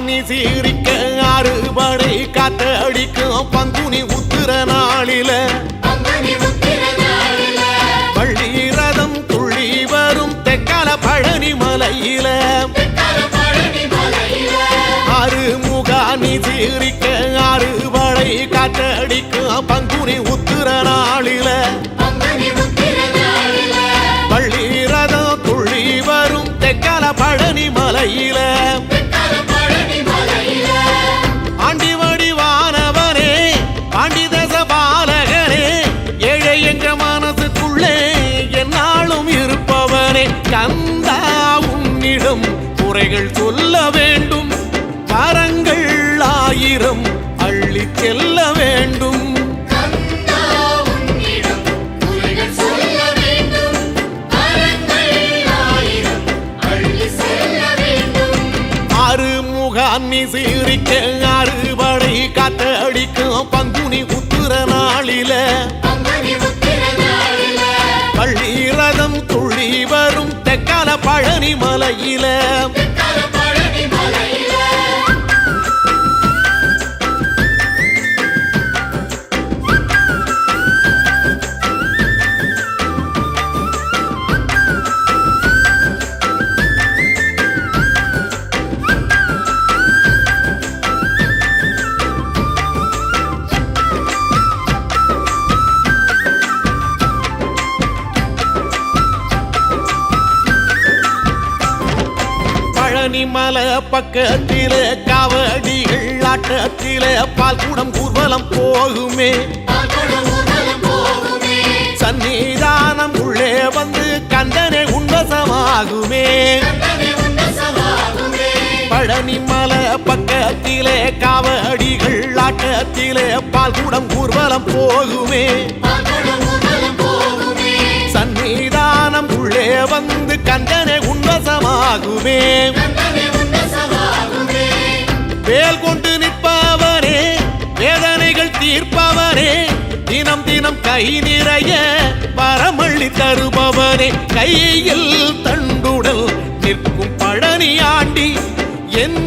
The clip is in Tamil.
முகானி சீரிக்க அறுபடை காத்தடிக்கும் பங்குனி உத்திர நாளில பள்ளி ரதம் துள்ளி வரும் தெக்கால பழனி மலையில முகானி சீரிக்க அறுபடை காத்தடிக்கும் பங்குனி உத்திர நாளில பள்ளி ரதம் துள்ளி வரும் தெக்கால பழனி மலையில ஆண்டி வடிவானவனே பாண்டிதேச பாலகனே ஏழை எங்க மனசுக்குள்ளே என்னாலும் இருப்பவனே கந்தா உன்னிடம் குறைகள் சொல்ல வேண்டும் வரங்கள் 1000 அள்ளி செல்ல வேண்டும் முகானி சீரிக்க அறுபடை காத்தடிக்கும் பங்குனி உத்திர நாளில பள்ளி ரதம் துள்ளி வரும் தெக்கால பழனி மலையில மலை பக்கத்தில காவடிகள் ஆட்டத்தில பால் கூடம் ஊர்வலம் போகுமே சன்னிதானம் உள்ளே வந்து கந்தனை உன்வசமாகுமே பழனி மலை பக்கத்தில காவடிகள் ஆட்டத்தில பால் கூடம் ஊர்வலம் போகுமே சன்னிதானம் உள்ளே வந்து கந்தனை உன்வசமாகுமே வேல் கொண்டு நிற்பவனே வேதனைகள் தீர்ப்பவனே தினம் தினம் கை நிறைய வரமள்ளி தருபவனே கையில் தண்டுடல் நிற்கும் பழனி ஆண்டி என்